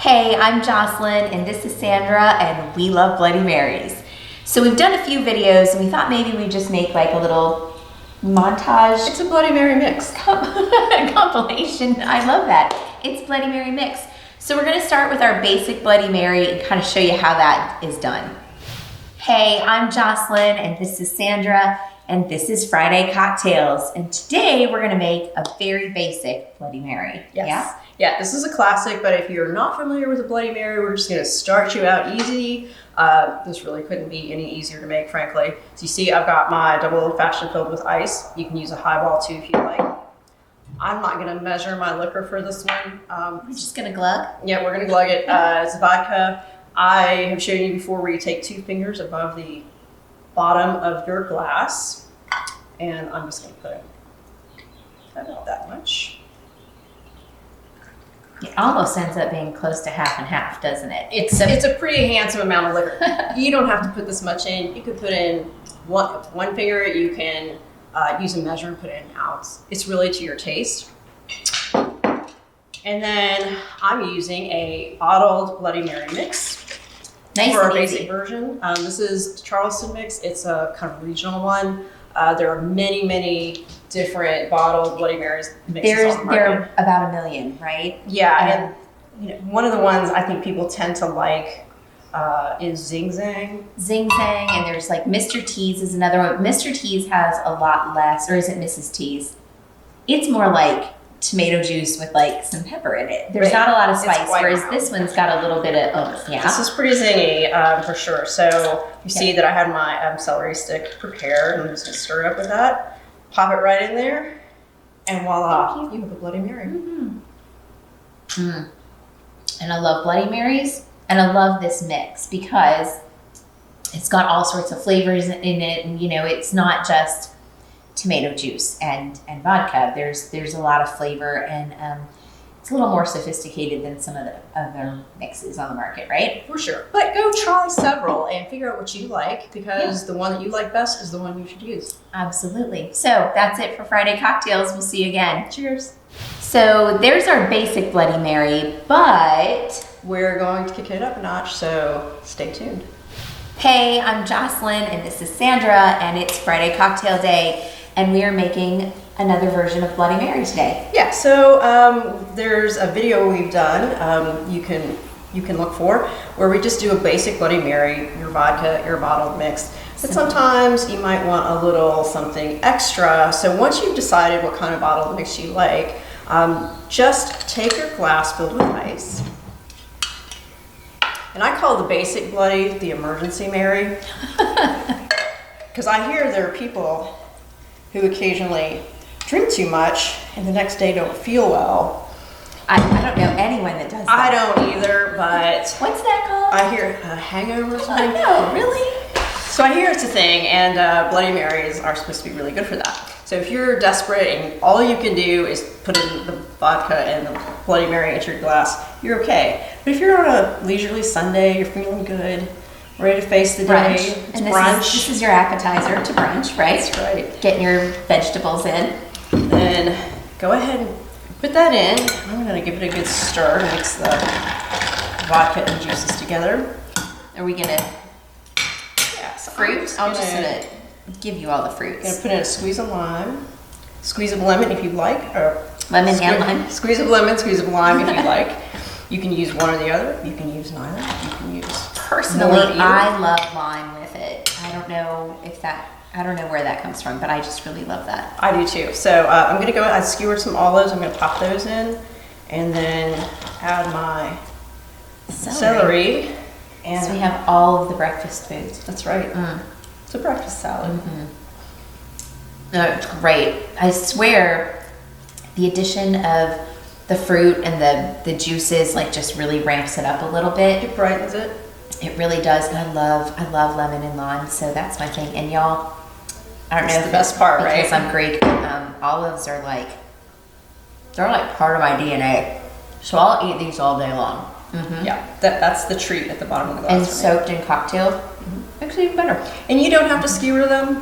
Hey, I'm Jocelyn and this is Sandra and we love Bloody Marys. So we've done a few videos and we thought maybe we'd just make like a little montage. It's a Bloody Mary mix. Compilation. I love that. It's Bloody Mary mix. So we're gonna start with our basic Bloody Mary and kind of show you how that is done. Hey, I'm Jocelyn and this is Sandra and this is Friday Cocktails. And today we're gonna make a very basic Bloody Mary. Yes. Yeah? Yeah, this is a classic, but if you're not familiar with a Bloody Mary, we're just gonna start you out easy. This really couldn't be any easier to make, frankly. So you see, I've got my double old fashioned filled with ice. You can use a highball too if you like. I'm not gonna measure my liquor for this one. We're just gonna glug? Yeah, we're gonna glug it. It's vodka. I have shown you before where you take 2 fingers above the bottom of your glass. And I'm just gonna put about that much. It almost ends up being close to half and half, doesn't it? It's a pretty handsome amount of liquor. You don't have to put this much in. You could put in one finger. You can use a measure and put in an ounce. It's really to your taste. And then I'm using a bottled Bloody Mary mix for our basic version. This is Charleston mix. It's a kind of regional one. There are many different bottled Bloody Marys mixes on the market. There are about 1 million, right? Yeah, and you know, one of the ones I think people tend to like is Zing Zang. Zing Zang, and there's like Mr. T's is another one. Mr. T's has a lot less, or is it Mrs. T's? It's more like tomato juice with like some pepper in it. There's not a lot of spice, whereas this one's got a little bit of yeah. This is pretty zingy for sure. So you see that I had my celery stick prepared. I'm just gonna stir it up with that. Pop it right in there, and voila, you have a Bloody Mary. And I love Bloody Marys, and I love this mix because it's got all sorts of flavors in it, and you know, it's not just tomato juice and vodka. There's a lot of flavor, and it's a little more sophisticated than some of the other mixes on the market, right? For sure. But go try several and figure out what you like, because the one that you like best is the one you should use. Absolutely. So that's it for Friday Cocktails. We'll see you again. Cheers. So there's our basic Bloody Mary, but we're going to kick it up a notch, so stay tuned. Hey, I'm Jocelyn and this is Sandra, and it's Friday Cocktail Day, and we are making another version of Bloody Mary today. Yeah, so there's a video we've done you can look for where we just do a basic Bloody Mary, your vodka, your bottled mix. But sometimes you might want a little something extra. So once you've decided what kind of bottled mix you like, just take your glass filled with ice. And I call the basic Bloody the emergency Mary. Because I hear there are people who occasionally drink too much and the next day don't feel well. I don't know anyone that does that. I don't either, but what's that called? I hear a hangover or something. No, really? So I hear it's a thing, and Bloody Marys are supposed to be really good for that. So if you're desperate and all you can do is put in the vodka and the Bloody Mary into your glass, you're okay. But if you're on a leisurely Sunday, you're feeling good, ready to face the day, it's brunch. This is your appetizer to brunch, right? That's right. Getting your vegetables in. Then go ahead and put that in. I'm gonna give it a good stir to mix the vodka and juices together. Are we gonna fruit? I'm just gonna give you all the fruits. Gonna put in a squeeze of lime, squeeze of lemon if you'd like, or lemon and lime. Squeeze of lemon, squeeze of lime if you'd like. You can use one or the other. You can use neither. You can use. Personally, I love lime with it. I don't know where that comes from, but I just really love that. I do too. So I'm gonna go. I skewered some olives. I'm gonna pop those in, and then add my celery. And so we have all of the breakfast foods. That's right. It's a breakfast salad. No, it's great. I swear, the addition of the fruit and the juices like just really ramps it up a little bit. It brightens it. It really does. And I love lemon and lime, so that's my thing. And y'all, I don't know if the best part, right? Because I'm Greek, but olives are they're like part of my DNA. So I'll eat these all day long. Yeah, that's the treat at the bottom of the glass. And soaked in cocktail, actually even better. And you don't have to skewer them.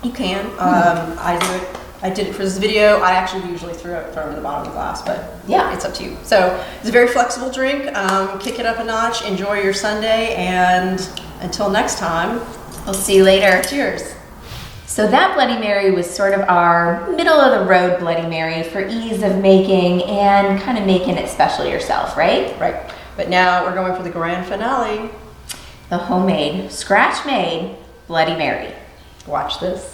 You can. I I did it for this video. I actually usually throw it in the bottom of the glass, but Yeah. it's up to you. So it's a very flexible drink. Kick it up a notch. Enjoy your Sunday, and until next time, We'll see you later. cheers. So that Bloody Mary was sort of our middle of the road Bloody Mary for ease of making and kind of making it special yourself, right? Right. But now we're going for the grand finale. The homemade, scratch-made Bloody Mary. Watch this.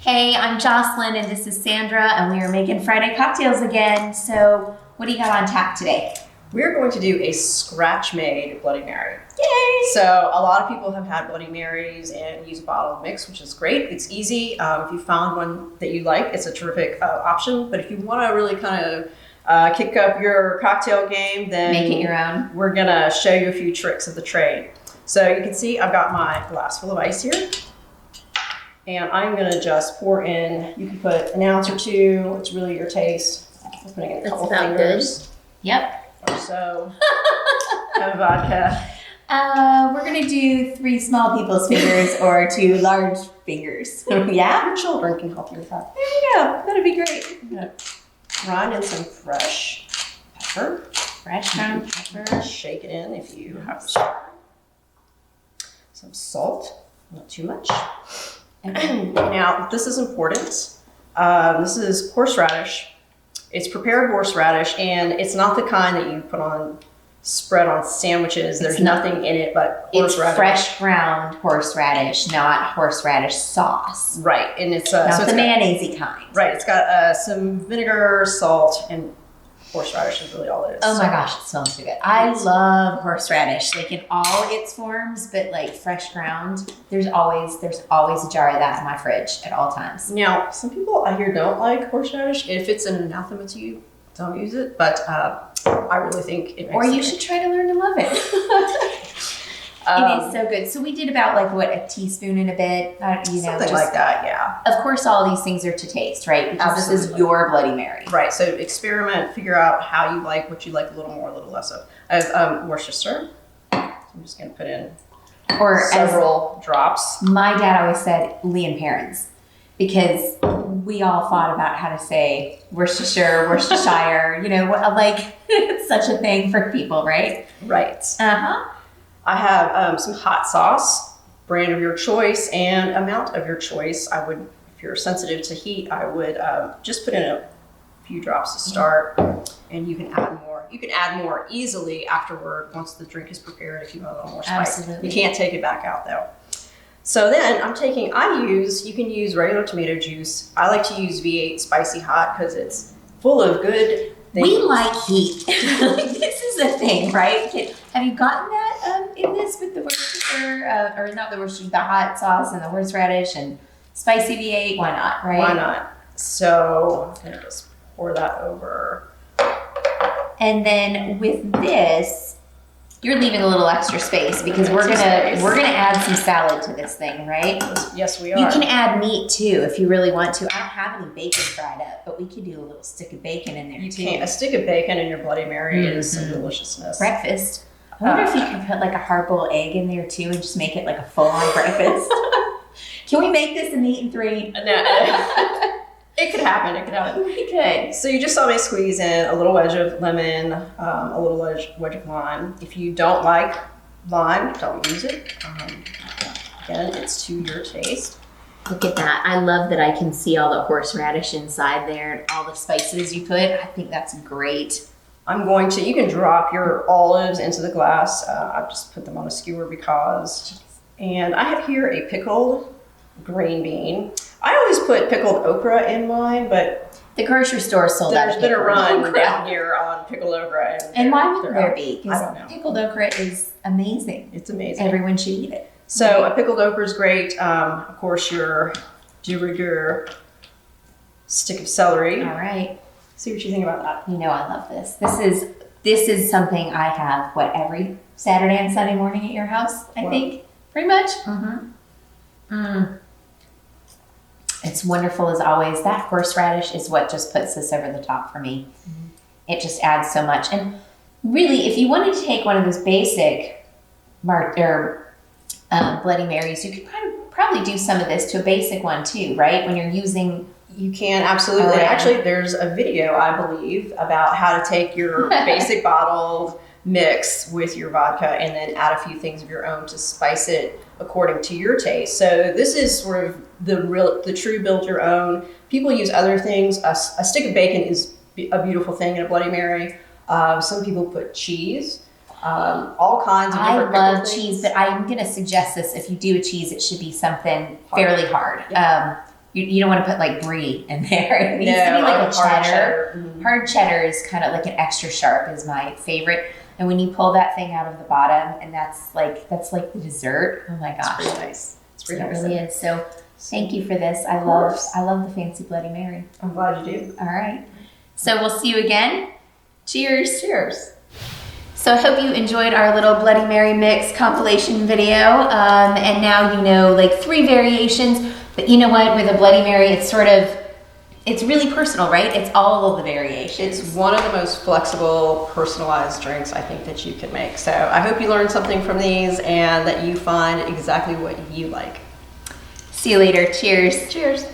Hey, I'm Jocelyn and this is Sandra and we are making Friday cocktails again. So what do you got on tap today? We're going to do a scratch-made Bloody Mary. Yay! So a lot of people have had Bloody Marys and use a bottle mix, which is great. It's easy. If you found one that you like, it's a terrific option. But if you want to really kind of kick up your cocktail game, then Make it your own. We're going to show you a few tricks of the trade. So you can see I've got my glass full of ice here. And I'm going to just pour in, you can put an ounce or two. It's really your taste. I'm putting in a couple fingers Yep. or so of vodka. We're gonna do 3 small people's fingers or 2 large fingers. Yeah? Your children can help you with that. There you go. That'd be great. I'm gonna grind in some fresh pepper. Fresh ground pepper. Shake it in if you have the sugar. Some salt, not too much. And now this is important. This is horseradish. It's prepared horseradish, and it's not the kind that you put on spread on sandwiches. There's nothing in it but horseradish. It's fresh ground horseradish, not horseradish sauce. Right, and it's Not so the it's got, mayonnaise-y kind. right. It's got some vinegar, salt, and horseradish is really all it is. Oh my gosh, it smells so good. I love horseradish, like in all its forms, but like fresh ground. There's always a jar of that in my fridge at all times. Now, some people I hear don't like horseradish. If it's an anathema to you, don't use it. But I really think it makes Or you it should try to learn to love it. It is so good. So we did about a teaspoon and a bit, something like that, yeah. Of course, all these things are to taste, right? Because this is Absolutely. your Bloody Mary. Right, so experiment, figure out how you like, what you like a little more, a little less of. I have Worcestershire. I'm just going to put in Or several drops. as my dad always said, Lee and Perrins. Because we all thought about how to say Worcestershire, it's such a thing for people, right? Right. Uh-huh. I have some hot sauce, brand of your choice, and amount of your choice. I would, if you're sensitive to heat, I would just put in a few drops to start, and you can add more. You can add more easily afterward once the drink is prepared if you want a little more spice. Absolutely. You can't take it back out though. So then you can use regular tomato juice. I like to use V8 Spicy Hot because it's full of good things. We like heat. This is the thing, right? Have you gotten that in this with the Worcestershire, or not the Worcestershire, the hot sauce and the horseradish and spicy V8? Why not, right? Why not? So I'm gonna just pour that over. And then with this, you're leaving a little extra space because we're gonna add some salad to this thing, right? Yes, we are. You can add meat too if you really want to. I don't have any bacon fried up, but we could do a little stick of bacon in there You too. can't. A stick of bacon in your Bloody Mary is some deliciousness. Breakfast. I wonder if you could put like a hard-boiled egg in there too and just make it like a full-on breakfast. Can we make this a meat and 3? No, it could happen. It could happen. We could. So you just saw me squeeze in a little wedge of lemon, a little wedge of lime. If you don't like lime, don't use it. Again, it's to your taste. Look at that. I love that I can see all the horseradish inside there and all the spices you put. I think that's great. You can drop your olives into the glass. I've just put them on a skewer and I have here a pickled green bean. I always put pickled okra in mine, but The grocery store sold out there's of been a pickled run okra. down here on pickled okra. And why would they're there out. be? I Because don't know. pickled okra is amazing. It's amazing. Everyone should eat it. So a pickled okra is great. Of course, your de rigueur stick of celery. All right. See what you think about that. You know I love this. This is something I have, every Saturday and Sunday morning at your house, I think? Pretty much? Mm-hmm. It's wonderful as always. That horseradish is what just puts this over the top for me. Mm-hmm. It just adds so much. And really, if you wanted to take one of those basic Bloody Marys, you could probably do some of this to a basic one too, right? When you're using You can, absolutely. All right. Actually, there's a video, I believe, about how to take your basic bottled mix with your vodka and then add a few things of your own to spice it according to your taste. So this is sort of the true build your own. People use other things. A stick of bacon is a beautiful thing in a Bloody Mary. Some people put cheese. All kinds of different I love things. cheese, but I'm going to suggest this. If you do a cheese, it should be something Hard. fairly hard. Yeah. You don't want to put like brie in there. It needs to No, be like a hard cheddar. Mhm. Hard cheddar is kind of like an extra sharp is my favorite. And when you pull that thing out of the bottom, and that's like the dessert. Oh my gosh, It's pretty nice. It's pretty it nice. really is. So thank you for this. I course. love the fancy Bloody Mary. I'm glad you do. All right. So we'll see you again. Cheers. Cheers. So I hope you enjoyed our little Bloody Mary mix compilation video. And now you know like 3 variations, but you know what, with a Bloody Mary, it's really personal, right? It's all of the variations. It's one of the most flexible, personalized drinks I think that you can make. So I hope you learned something from these and that you find exactly what you like. See you later. Cheers. Cheers.